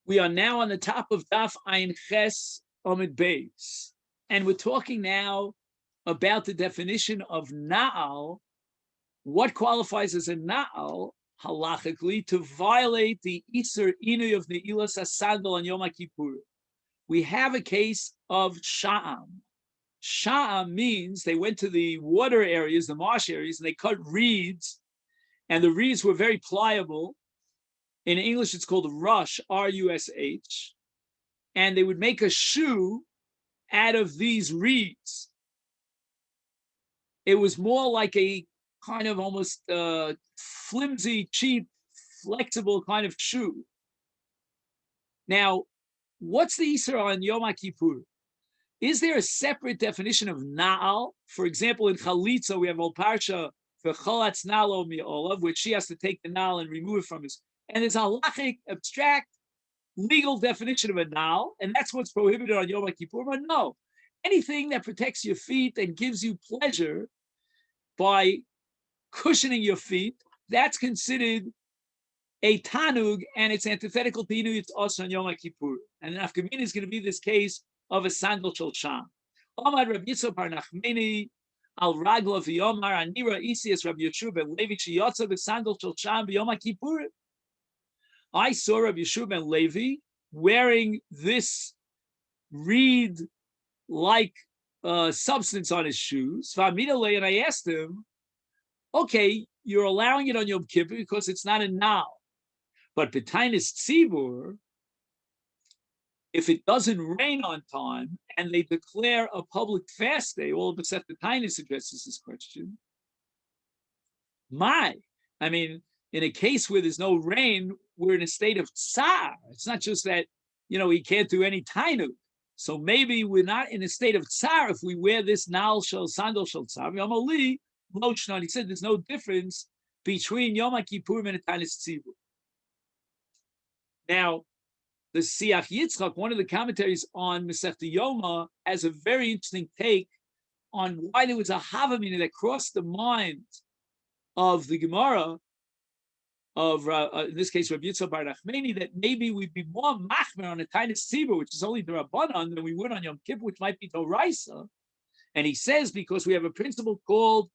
We are now on the top of Daf Ayin Ches Omid Beis, and we're talking now about the definition of Na'al. What qualifies as a Na'al halachically to violate the Iser Inui of Ne'ilas HaSandal on Yom Kippur? We have a case of Sha'am. Sha'am means they went to the water areas, the marsh areas, and they cut reeds, and the reeds were very pliable. In English, it's called rush, R-U-S-H, and they would make a shoe out of these reeds. It was more like a kind of almost flimsy, cheap, flexible kind of shoe. Now, what's the Isra on Yom Kippur? Is there a separate definition of Na'al? For example, in Chalitza, we have Al Parsha for Chalatz Na'alo Mi'olav, which she has to take the Na'al and remove it from his. And there's a halachic, abstract, legal definition of a Na'al, and that's what's prohibited on Yom Kippur. But no, anything that protects your feet and gives you pleasure by cushioning your feet, that's considered a tanug, and it's antithetical to Inu, it's also on Yom Kippur. And the Nafkamina is going to be this case of a sandal shel sham. Omar Rabbi Yitzchak bar Nachmani al ragla v'yomar anira isias Rabbi Yeshua ben Levi sheyotza b'sandal shel sham b'Yom Kippur. I saw Rabbi Yeshua ben Levi wearing this reed-like substance on his shoes. And I asked him, okay, you're allowing it on Yom Kippur because it's not a now. But B'tainis Tzibur, if it doesn't rain on time and they declare a public fast day, all of a sudden B'tainis addresses this question. I mean, in a case where there's no rain, we're in a state of tsar. It's not just that, he can't do any tainuk. So maybe we're not in a state of tsar if we wear this nal shel sandal shel tsar. He said there's no difference between Yom Kippur and Tanis Tzibur. Now, the Siach Yitzchak, one of the commentaries on Masechet Yoma, has a very interesting take on why there was a Havamina that crossed the mind of the Gemara, of in this case Rabbi Yitzchak bar Nachmani, that maybe we'd be more machmer on a Tanis Tzibur, which is only the Rabbanan, than we would on Yom Kippur, which might be Doraisa. And he says because we have a principle called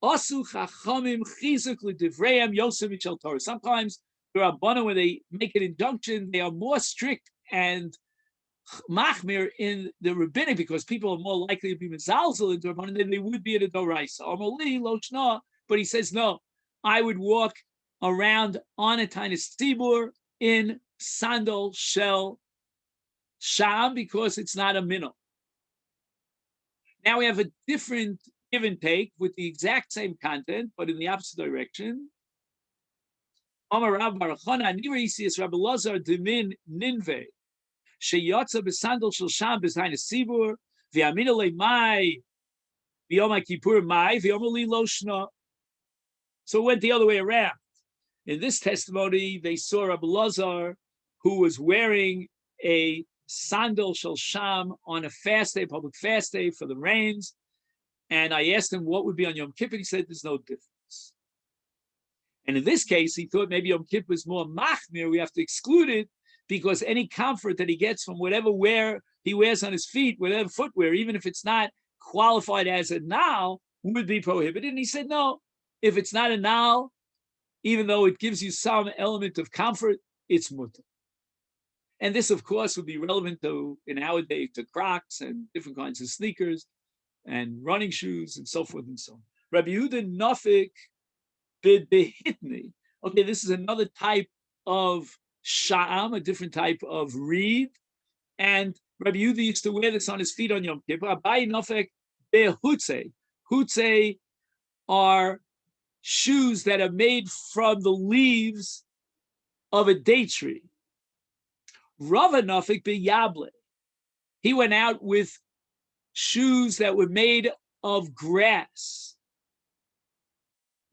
Asu Chachamim Chizuk L'Divrayim Yosef Michel Torah. Sometimes the Rabbanan, when they make an injunction, they are more strict and machmir in the rabbinic because people are more likely to be mezalzel into Rabbanan than they would be in a Doraisa. Amali Lochna, but he says no, I would walk around on a Tanis Tzibur in sandal shel sham because it's not a minnow. Now we have a different give and take with the exact same content, but in the opposite direction. Amar Rav Bar Chana Nira Isias Rabbi Lazar Demin Ninve Sheyotza B'Sandal Shel Sham B'Tanis Tzibur V'Aminale Mai V'Yom Kippur Mai V'Yomali Loshna. So it went the other way around. In this testimony, they saw Rabbi Lazar, who was wearing a sandal shel sham on a fast day, public fast day for the rains. And I asked him what would be on Yom Kippur. He said there's no difference. And in this case, he thought maybe Yom Kippur is more machmir. We have to exclude it because any comfort that he gets from whatever wear he wears on his feet, whatever footwear, even if it's not qualified as a nal, would be prohibited. And he said, no, if it's not a nal, even though it gives you some element of comfort, it's mutter. And this, of course, would be relevant to, in our day, to Crocs and different kinds of sneakers and running shoes and so forth and so on. Rabbi Yehuda Nafik b'hitni. Okay, this is another type of sha'am, a different type of reed. And Rabbi Yehuda used to wear this on his feet on Yom Kippur. Abai Nafik b'hutze. Hutze are shoes that are made from the leaves of a date tree. Rava Nafik b'yable. He went out with shoes that were made of grass,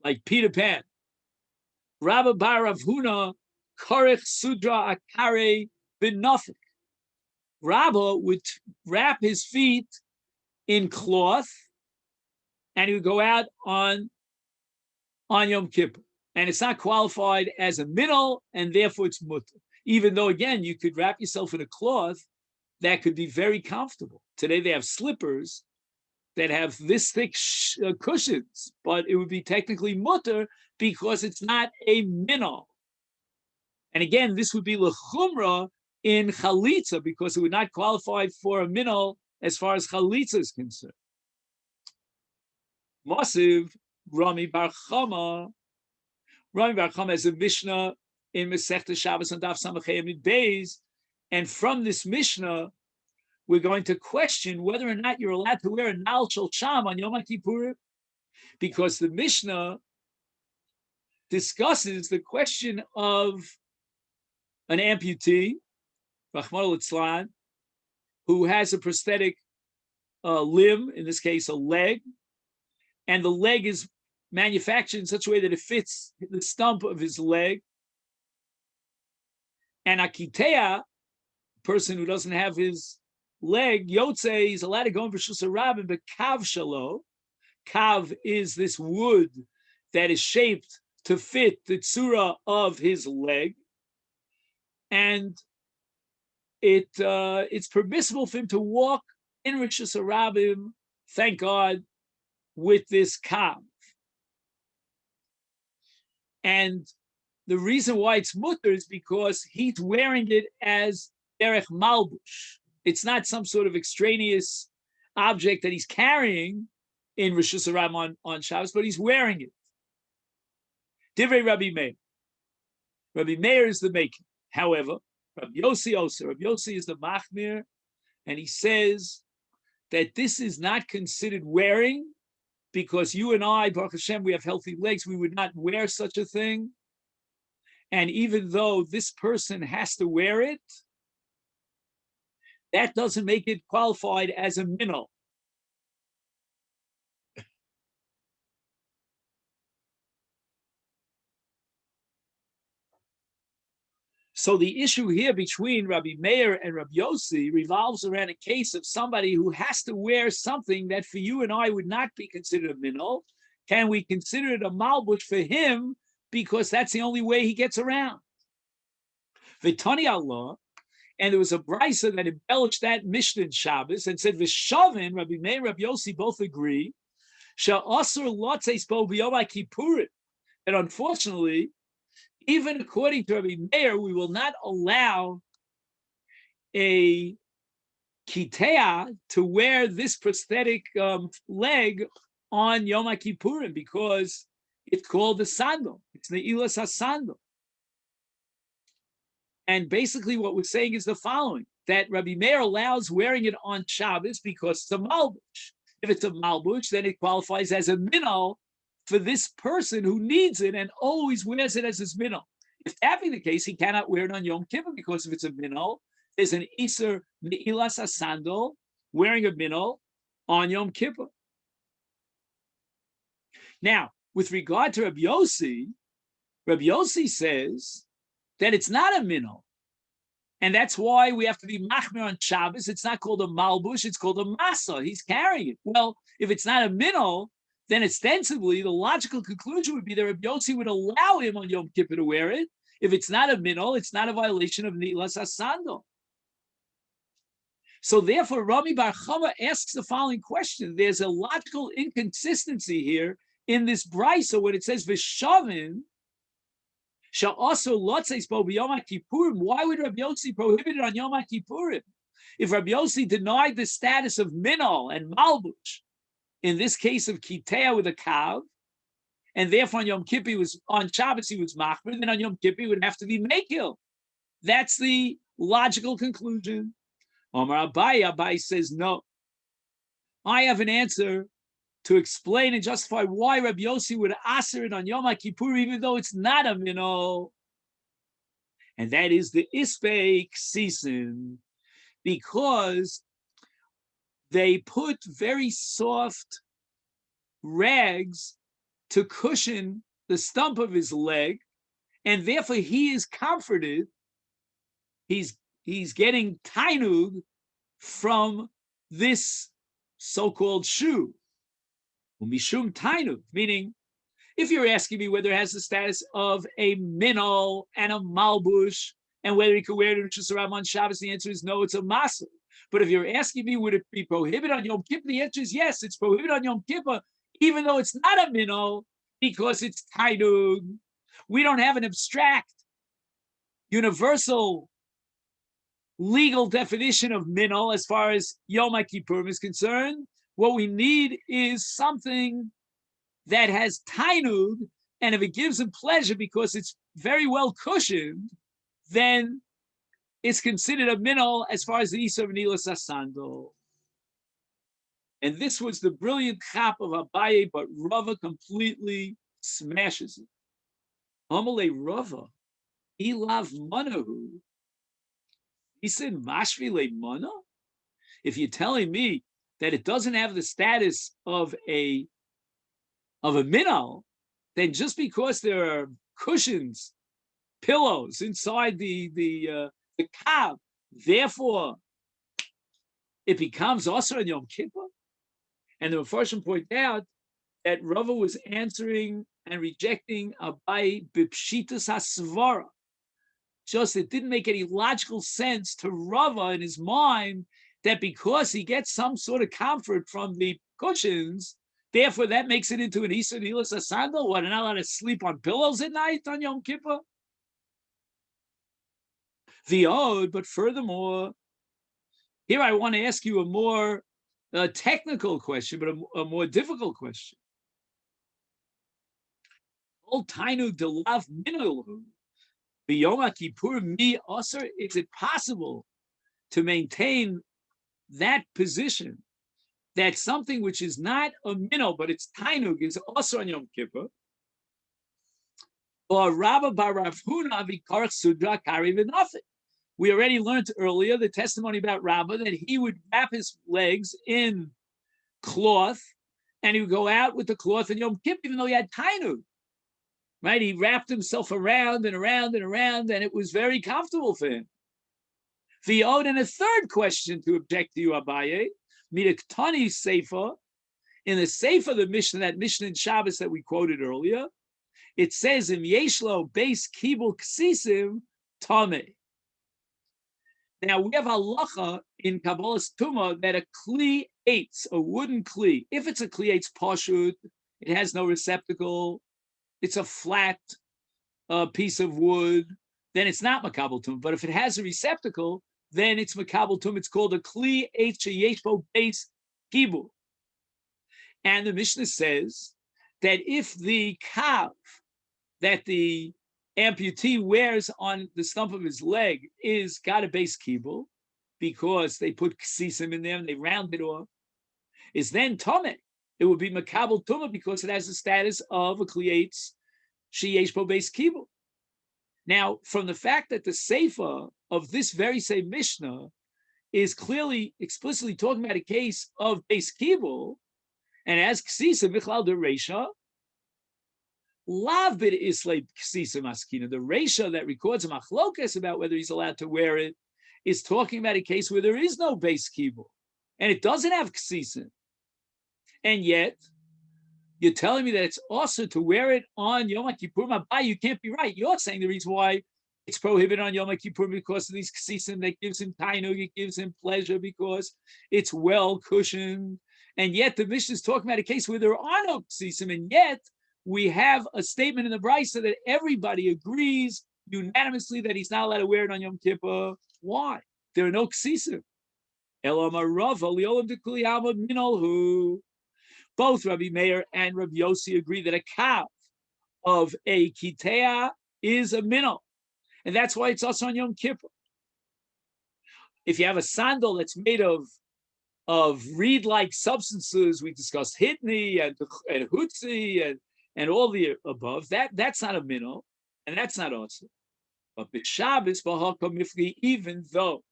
like Peter Pan. Rabba bar Rav Huna korech sudra akare b'nafik. Rabba would wrap his feet in cloth, and he would go out on Yom Kippur. And it's not qualified as a minnow, and therefore it's mutter. even though, again, you could wrap yourself in a cloth that could be very comfortable. Today they have slippers that have this thick cushions, but it would be technically mutter because it's not a minnow. And again, this would be lechumra in chalitza because it would not qualify for a minnow as far as chalitza is concerned. Masiv Rami Bar Chama. Rami Bar Chama has a Mishnah in Masechet Shabbos and Daf Samachay Amid Beis, and from this Mishnah, we're going to question whether or not you're allowed to wear a Nal Shel Sham on Yom Kippur, because the Mishnah discusses the question of an amputee, Rachmana litzlan, who has a prosthetic limb, in this case a leg, and the leg is manufactured in such a way that it fits the stump of his leg. And a kitea, person who doesn't have his leg, yotze, he's allowed to go in for Shus Rabin, but kav shalo. Kav is this wood that is shaped to fit the tzura of his leg, and it's permissible for him to walk in Shus Rabin, thank God, with this kav. And the reason why it's mutter is because he's wearing it as derech malbush. It's not some sort of extraneous object that he's carrying in Rosh Hashanah on Shabbos, but he's wearing it. Divrei Rabbi Meir. Rabbi Meir is the maker. However, Rabbi Yossi also. Rabbi Yossi is the machmir, and he says that this is not considered wearing, because you and I, Baruch Hashem, we have healthy legs, we would not wear such a thing. And even though this person has to wear it, that doesn't make it qualified as a minnow. So the issue here between Rabbi Meir and Rabbi Yossi revolves around a case of somebody who has to wear something that for you and I would not be considered a minnow. Can we consider it a malbush for him because that's the only way he gets around? V'tani Allah, and there was a brisa that embellished that Mishnah in Shabbos and said, V'shavin, Rabbi Meir and Rabbi Yossi both agree, Sha'asur lotzeis bo b'yom kippurim, and unfortunately, even according to Rabbi Meir, we will not allow a kitea to wear this prosthetic leg on Yom Kippurim because it's called a sandal. It's ne'ilas hasandal. And basically what we're saying is the following, that Rabbi Meir allows wearing it on Shabbos because it's a malbush. If it's a malbush, then it qualifies as a minnow for this person who needs it and always wears it as his minnow. If that be the case, he cannot wear it on Yom Kippur because if it's a minnow, there's an Iser Ne'ilas HaSandal wearing a minnow on Yom Kippur. Now, with regard to Rabbi Yossi says that it's not a minnow. And that's why we have to be machmir on Shabbos. It's not called a malbush, it's called a masa. He's carrying it. Well, if it's not a minnow, then ostensibly the logical conclusion would be that Rabbi Yossi would allow him on Yom Kippur to wear it. If it's not a minnow, it's not a violation of Ni'las HaSandal. So therefore, Rami Bar Chama asks the following question. There's a logical inconsistency here in this brisa when it says V'shavin shall also lotzeis bo b'yom kippurim. Why would Rabbi Yossi prohibit it on Yom Kippurim? If Rabbi Yossi denied the status of minnow and malbush, in this case of kitea with a kav, and therefore on Yom Kippur on Shabbos he was machmir, then on Yom Kippur would have to be mekil. That's the logical conclusion. Omar Abai says no. I have an answer to explain and justify why Rabbi Yossi would aser it on Yom Kippur even though it's not a minnow. And that is the isbei ksisin, because they put very soft rags to cushion the stump of his leg, and therefore he is comforted. He's getting tainug from this so-called shoe. Mishum tainug, meaning, if you're asking me whether it has the status of a minnow and a malbush, and whether he could wear it in Rishus Harabim on Shabbos, the answer is no, it's a masa. But if you're asking me, would it be prohibited on Yom Kippur? The answer is yes, it's prohibited on Yom Kippur, even though it's not a minol, because it's tainug. We don't have an abstract, universal, legal definition of minol as far as Yom Kippur is concerned. What we need is something that has tainug, and if it gives him pleasure because it's very well cushioned, then it's considered a minol as far as the Isur of Nilas Asandal. And this was the brilliant chap of Abaye, but Rava completely smashes it. Amalei Rava, ilav manahu. He said, mashvile mana? If you're telling me that it doesn't have the status of a minol, then just because there are cushions, pillows inside the kav, therefore it becomes also on Yom Kippur. And the Mefarshim point out that Rava was answering and rejecting Abaye b'pshitas hasvara. Just it didn't make any logical sense to Rava in his mind that because he gets some sort of comfort from the cushions, therefore that makes it into an Isur Nilas Asandal. What, are not allowed to sleep on pillows at night on Yom Kippur? The Ode, but furthermore, here I want to ask you a more technical question, but a more difficult question. Ol tainu delav minolu. B'Yom Kippur mi aser. Is it possible to maintain that position that something which is not a minol but it's tainug is also on Yom Kippur? Or Rabba bar Rav Huna v'karach sudra kari v'nafik. We already learned earlier the testimony about Rabba that he would wrap his legs in cloth and he would go out with the cloth on Yom Kippur even though he had tainug. Right? He wrapped himself around and around and around, and it was very comfortable for him. The Ode, and a third question to object to you, Abaye, Midaktani Sefer, in the Sefer, the Mishnah, that Mishnah in Shabbos that we quoted earlier, it says, Im Yeshlo Beis Kibul Ksisim Tameh. Now, we have halacha in Kabbalah's Tumah that a kli eitz, a wooden kli, if it's a kli eitz pashut, it has no receptacle, it's a flat piece of wood, then it's not makabel tum. But if it has a receptacle, then it's makabel tum. It's called a kli eitz sheyeshbo beis kibul. And the Mishnah says that if the kav that the amputee wears on the stump of his leg is got a base kibul, because they put ksisim in there and they round it off, is then tomeh. It would be makabel tumah because it has the status of a klietz sheyesh bo beis kibul. Now, from the fact that the sefer of this very same Mishnah is clearly, explicitly talking about a case of beis kibul, and as ksisa michlal de reisha, lav bid islay ksisa maskina. The reisha that records a machlokas about whether he's allowed to wear it is talking about a case where there is no beis kibul, and it doesn't have ksisa. And yet, you're telling me that it's also to wear it on Yom Kippur. Mabai, you can't be right. You're saying the reason why it's prohibited on Yom Kippur because of these ksisim that gives him tainug, it gives him pleasure because it's well cushioned. And yet the Mishnah is talking about a case where there are no ksisim, and yet we have a statement in the Brisa that everybody agrees unanimously that he's not allowed to wear it on Yom Kippur. Why? There are no ksisim. Both Rabbi Meir and Rabbi Yossi agree that a calf of a kitea is a minnow, and that's why it's also on Yom Kippur. If you have a sandal that's made of reed-like substances, we discussed hitni and hutzi and all the above, that's not a minnow, and that's not also. But b'Shabbos b'hakam mifli, even though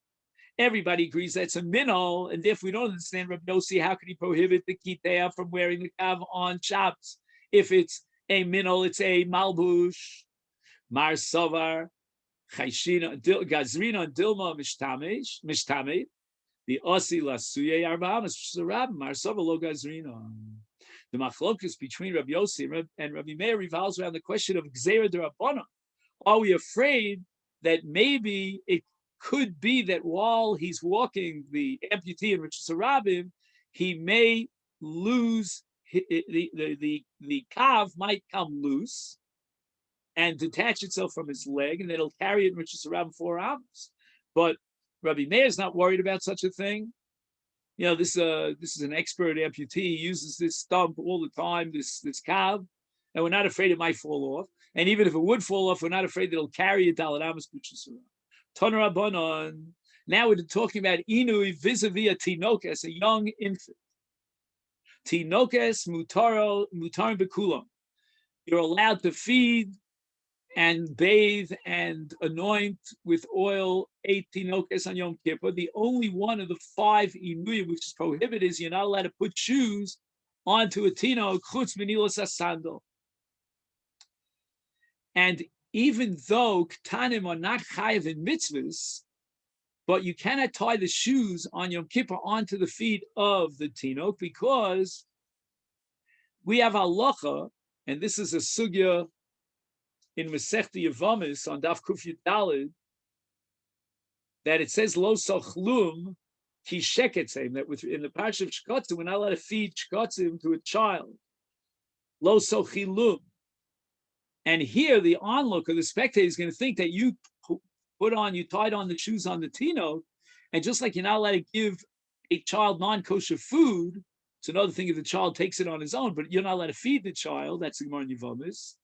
everybody agrees that's a minol, and if we don't understand Rabbi Yossi, how could he prohibit the kitea from wearing the kav on Shabbos? If it's a minol, it's a malbush, mar sovar, chayshina, gazrina, dilma, mishtame, the osi lasuye arba'am, mar sovar lo gazrina. The machlokus between Rabbi Yossi and Rabbi Meir revolves around the question of gzeira derabbanan. Are we afraid that maybe it could be that while he's walking the amputee in Rishus Harabim, he may lose the kav might come loose and detach itself from his leg, and it'll carry it in Rishus Harabim 4 hours. But Rabbi Meir is not worried about such a thing. This is an expert amputee. He uses this stump all the time, this kav, and we're not afraid it might fall off. And even if it would fall off, we're not afraid that it'll carry it Dalet Amos Rishus Harabim. Toner Rabbanon. Now we're talking about inui vis-a-vis a tinokes, a young infant. Tinokes mutarim bekulam. You're allowed to feed and bathe and anoint with oil 8 tinokes on Yom Kippur. The only one of the 5 inuyim which is prohibited is you're not allowed to put shoes onto a tinok chutz minilas asandal. And even though ketanim are not chayav in mitzvahs, but you cannot tie the shoes on Yom Kippur onto the feet of the tinok because we have halacha, and this is a sugya in Masechet Yevamis on Daf Kuf Yud Daled, that it says lo sochlum ki sheketzim, that in the parsha of shkotzim we're not allowed to feed shkotzim to a child. Lo sochilum. And here, the onlooker, the spectator, is going to think that you tied on the shoes on the tino, and just like you're not allowed to give a child non-kosher food, it's another thing if the child takes it on his own, but you're not allowed to feed the child, that's the Gemara in Yevamis.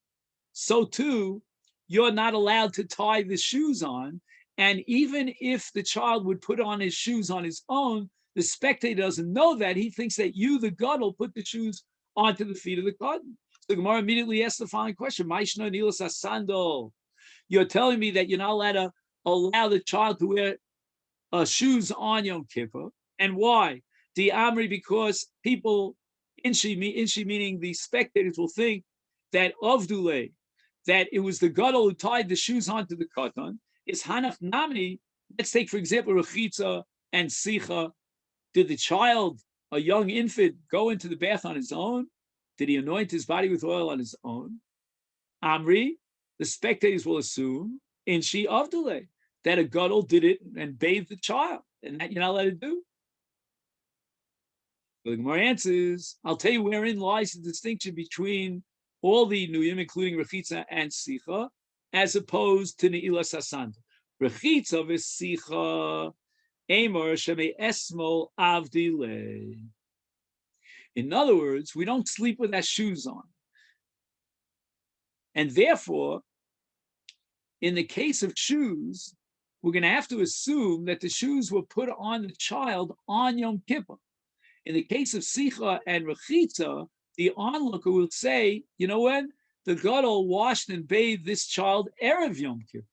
So too, you're not allowed to tie the shoes on, and even if the child would put on his shoes on his own, the spectator doesn't know that. He thinks that you, the gadol, put the shoes onto the feet of the cotton. So the Gemara immediately asks the following question: you're telling me that you're not allowed to allow the child to wear shoes on Yom Kippur, and why? The Amri, because people, inshi meaning the spectators, will think that Avdule, that it was the gadol who tied the shoes onto the katan. Is Hanach Nami. Let's take, for example, Rechitza and Sicha. Did the child, a young infant, go into the bath on his own? Did he anoint his body with oil on his own? Amri, the spectators will assume, inshi Avdule, that a gadol did it and bathed the child, and that you're not allowed to do. The Gemara answers, I'll tell you wherein lies the distinction between all the nuyim, including Rechitza and Sicha, as opposed to Ne'ilas Hasand. Rechitza v'Sicha Amor Shemei Esmol Avdile. In other words, we don't sleep with our shoes on. And therefore, in the case of shoes, we're going to have to assume that the shoes were put on the child on Yom Kippur. In the case of Sicha and Rechitza, the onlooker will say, you know what? The gadol washed and bathed this child erev Yom Kippur.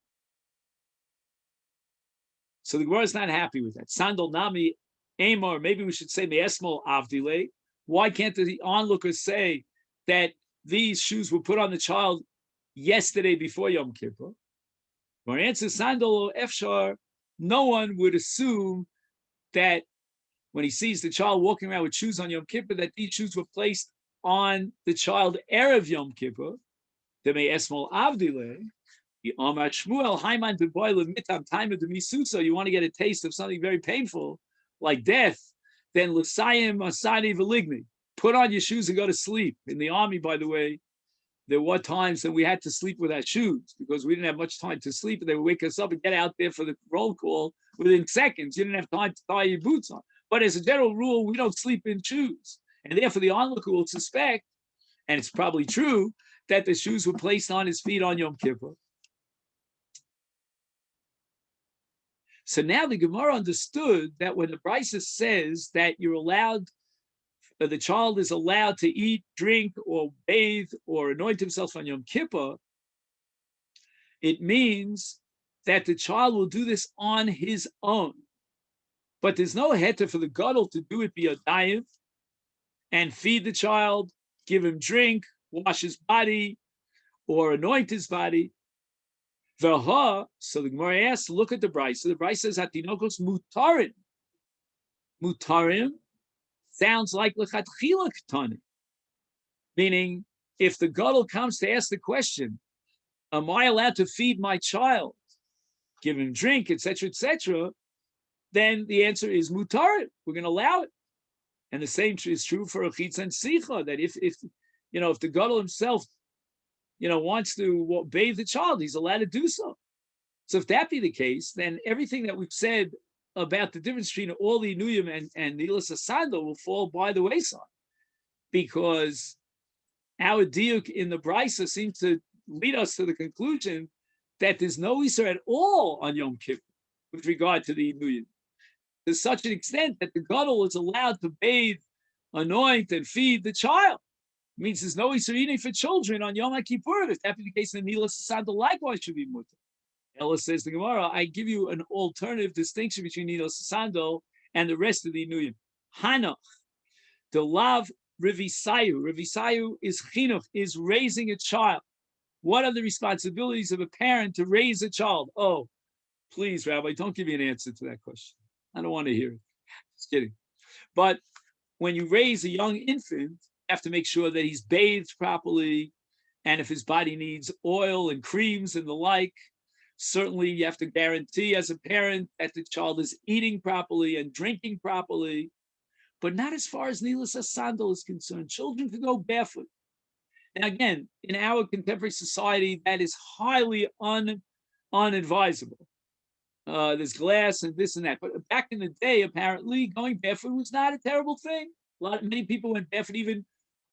So the Gemara is not happy with that. Sandal Nami Amor, maybe we should say Me'esmol Avdile. Why can't the onlooker say that these shoes were put on the child yesterday before Yom Kippur? Our answer, Sandal Efshar, no one would assume that when he sees the child walking around with shoes on Yom Kippur, that these shoes were placed on the child erev Yom Kippur. The Me'esmol Avdile. You want to get a taste of something very painful, like death, then l'sayim asadi v'ligni. Put on your shoes and go to sleep. In the army, by the way, there were times that we had to sleep with our shoes because we didn't have much time to sleep, and they would wake us up and get out there for the roll call within seconds. You didn't have time to tie your boots on. But as a general rule, we don't sleep in shoes. And therefore, the onlooker will suspect, and it's probably true, that the shoes were placed on his feet on Yom Kippur. So now the Gemara understood that when the Brisa says that you're allowed, the child is allowed to eat, drink, or bathe, or anoint himself on Yom Kippur, it means that the child will do this on his own. But there's no heter for the gadol to do it via dayav and feed the child, give him drink, wash his body, or anoint his body. So the Gemara asks, look at the Brisa. The Brisa says, Hatinokos mutarim. Mutarim sounds like lechatchila ketani. Meaning, if the gadol comes to ask the question, am I allowed to feed my child give him drink, etc., then the answer is mutar. We're going to allow it. And the same is true for a chitza and sicha, that if the gadol himself, wants to bathe the child, he's allowed to do so. So if that be the case, then everything that we've said about the difference between all the inuyim and nilas asando will fall by the wayside, because our diuk in the brisa seems to lead us to the conclusion that there's no isur at all on Yom Kippur with regard to the inuyim, to such an extent that the gadol is allowed to bathe, anoint, and feed the child. It means there's no isur eating for children on Yom Kippur. If that be the case, then nilas asando likewise should be mutter. Ella says the Gemara, I give you an alternative distinction between nilas asando and the rest of the inuyim. Hanach, the lav revisayu. Revisayu is chinuch, is raising a child. What are the responsibilities of a parent to raise a child? Oh, please, Rabbi, don't give me an answer to that question. I don't want to hear it. Just kidding. But when you raise a young infant, you have to make sure that he's bathed properly, and if his body needs oil and creams and the like, certainly you have to guarantee as a parent that the child is eating properly and drinking properly, but not as far as nilas asando is concerned. Children can go barefoot. And again, in our contemporary society, that is highly unadvisable. There's glass and this and that. But back in the day, apparently, going barefoot was not a terrible thing. Many people went barefoot, even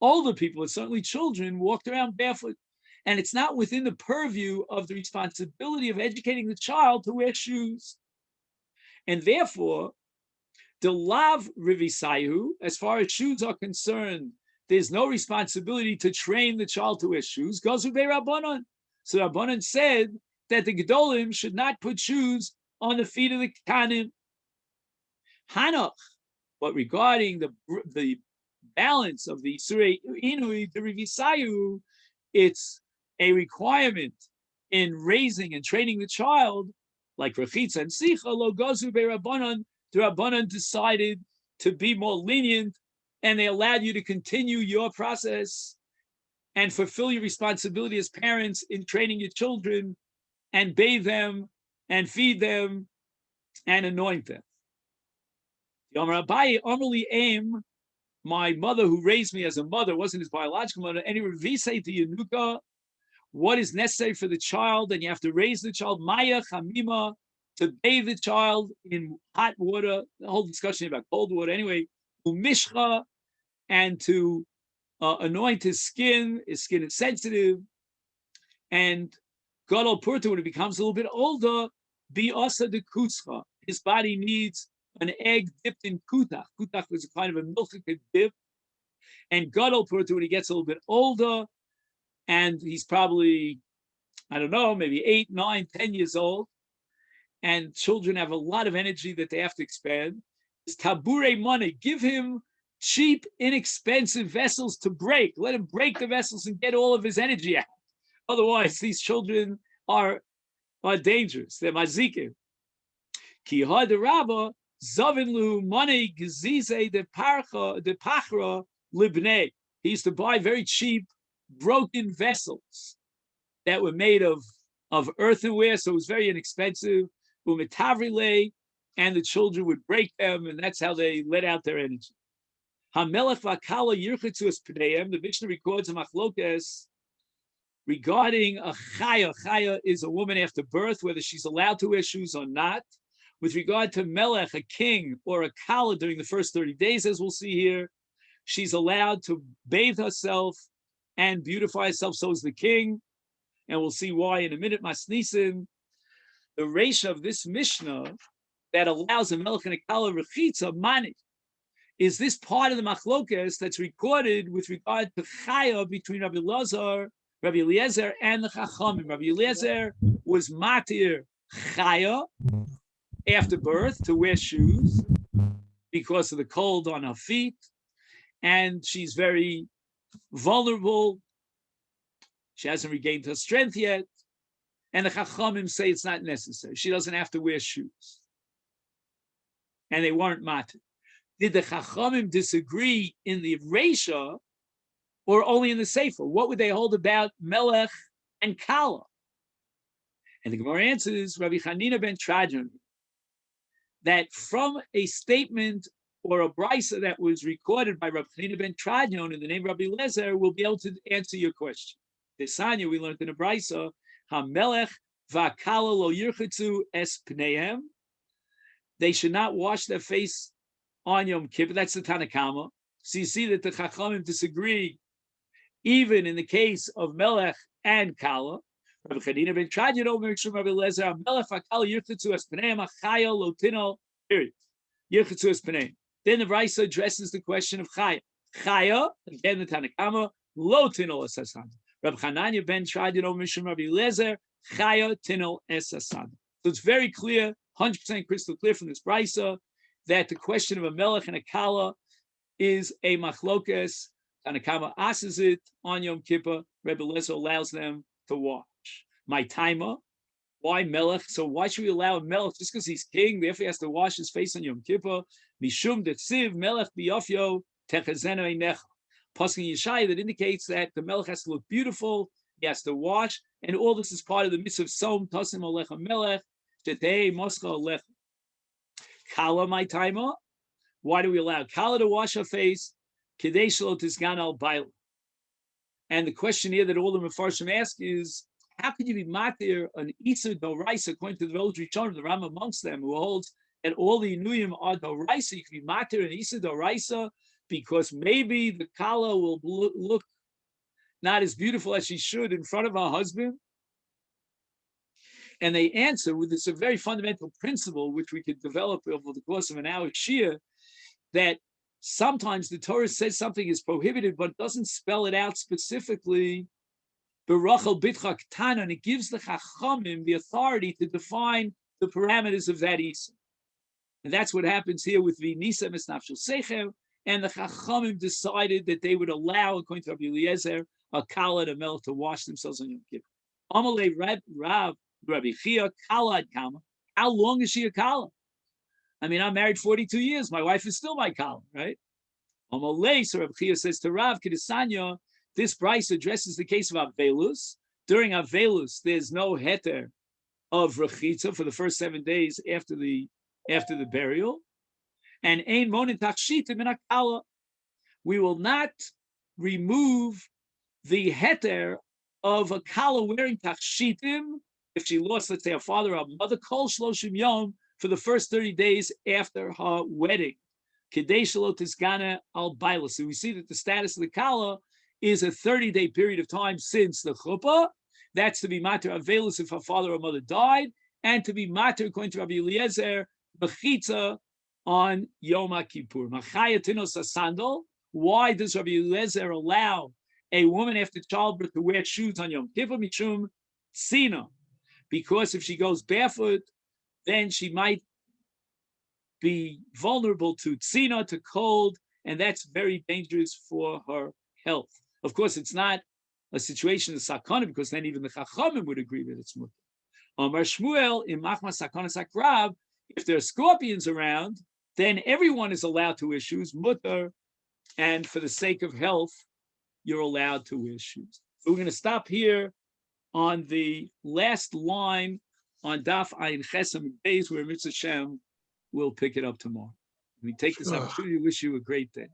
older people, and certainly children, walked around barefoot. And it's not within the purview of the responsibility of educating the child to wear shoes. And therefore, the lav rivisayu, as far as shoes are concerned, there's no responsibility to train the child to wear shoes. Goes with Rabbanan. So Rabbanan said that the gedolim should not put shoes on the feet of the kanim. Hanach, but regarding the balance of the surei inui, the rivisayu, it's a requirement in raising and training the child, like rechitza and sicha, lo gozu be'Rabbanan. The Rabbanan decided to be more lenient, and they allowed you to continue your process and fulfill your responsibility as parents in training your children and bathe them and feed them and anoint them. Yom Rabbi Amrli Aim, my mother who raised me as a mother, wasn't his biological mother, any revisei to Yenuka, what is necessary for the child, and you have to raise the child, Maya Chamima, to bathe the child in hot water, the whole discussion about cold water, anyway, Umishcha, and to anoint his skin is sensitive, and Gadol Purta, when it becomes a little bit older, be asa de kuscha. His body needs an egg dipped in kutach. Kutach was a kind of a milchik dip. And Gadol Purta, when he gets a little bit older, and he's probably, I don't know, maybe 8, 9, 10 years old, and children have a lot of energy that they have to expand, is tabure money. Give him cheap, inexpensive vessels to break. Let him break the vessels and get all of his energy out. Otherwise, these children are dangerous. They're mazikim. Ki hadarabba zavinlu money gezize de pachra libnei. He used to buy very cheap, broken vessels that were made of earthenware, so it was very inexpensive. Umetavrile, and the children would break them, and that's how they let out their energy. Hamelech vakala yirchetzus pneim. The Mishnah records a machlokas regarding a chaya. Chaya is a woman after birth, whether she's allowed to wear shoes or not. With regard to melech, a king, or a kala during the first 30 days, as we'll see here, she's allowed to bathe herself and beautify herself. So is the king, and we'll see why in a minute. Masnisin, the reisha of this Mishnah that allows a melech and a kala rechitza mani, is this part of the machlokas that's recorded with regard to chaya between Rabbi Eliezer and the Chachamim. Rabbi Eliezer was matir chaya after birth to wear shoes because of the cold on her feet, and she's very vulnerable. She hasn't regained her strength yet, and the Chachamim say it's not necessary. She doesn't have to wear shoes, and they weren't matir. Did the Chachamim disagree in the Reisha or only in the Sefer? What would they hold about Melech and Kala? And the Gemara answers, Rabbi Chanina ben Trajan, that from a statement or a brisa that was recorded by Rabbi Chanina ben Trajan in the name of Rabbi Lezer, we'll be able to answer your question. Desanya, we learned in a brisa, HaMelech va'kala lo yirchetzu es pneihem. They should not wash their face on Yom Kippur. That's the Tanakama. So you see that the Chachamim disagree, even in the case of Melech and Kala. Rabbi Chanina ben Trajan over Rabbi Lezer, Melech v'kala yirchetzu es pneihem achaya lo tino. Period. Yirchetzu es pneihem. Then the Brisa addresses the question of Chaya. Chaya, again the Tanakama, lo tino es hasan. Rabbi Chananya ben Trajan over Rabbi Lezer, Chaya tino es hasan. So it's very clear, 100% crystal clear from this Brisa, that the question of a Melech and a Kala is a machlokes. Tanakama asks it on Yom Kippur. Rebbe Lezer allows them to wash. My timer, why Melech? So why should we allow a Melech just because he's king? Therefore, he has to wash his face on Yom Kippur. Mishum detziv Melech biyofyo techazenu einecha. Pasuk in Yeshaya that indicates that the Melech has to look beautiful. He has to wash, and all this is part of the mitzvah of Som Tasim Alecha Melech Shetei Moscha Alecha. Kala my timer. Why do we allow Kala to wash her face? Kedei shelo tizgan al baila. And the question here that all the Mefarshim ask is, how could you be matir an Isur Doraisa according to the village Rishon, the Ram amongst them, who holds that all the Inuyim are Doraisa? You can be matir an Isur Doraisa because maybe the Kala will look not as beautiful as she should in front of her husband. And they answer with this a very fundamental principle, which we could develop over the course of an hour shir, that sometimes the Torah says something is prohibited, but doesn't spell it out specifically. Berachel bitcha ktana, and it gives the Chachamim the authority to define the parameters of that Isur. And that's what happens here with V'nisa Misnafshel Secher, and the Chachamim decided that they would allow, according to Rabbi Eliezer, a Kala and a Melech to wash themselves on Yom Kippur. Amalei Rav Rabbi Chia Kala ad Kama. How long is she a Kala? I mean, I'm married 42 years. My wife is still my Kala, right? Amalei, so Rabbi Chia says to Rav Kedisanya, this price addresses the case of Avelus. During Avelus, there's no heter of Rechitza for the first 7 days after the burial. And ein monin tachshitim in Akala. We will not remove the heter of a Kala wearing tachshitim if she lost, let's say, a father or a mother, kol shloshim yom, for the first 30 days after her wedding. Kedei shelo tizgana al baila. So we see that the status of the Kala is a 30-day period of time since the chuppah. That's to be mater avelus if her father or mother died, and to be mater, according to Rabbi Eliezer, bechitza on Yoma Kippur. Machaya tinos sandal. Why does Rabbi Eliezer allow a woman after childbirth to wear shoes on Yom Kippur? Mishum sina, because if she goes barefoot, then she might be vulnerable to tzina, to cold, and that's very dangerous for her health. Of course, it's not a situation of sakana, because then even the chachamim would agree that it's mutter. Amar Shmuel in machma sakana sakrav, if there are scorpions around, then everyone is allowed to wear shoes, mutter, and for the sake of health, you're allowed to wear shoes. So we're going to stop here on the last line on Daf Ayin Chesam Beis, where Mitzvah Shem will pick it up tomorrow. We take this opportunity to wish you a great day.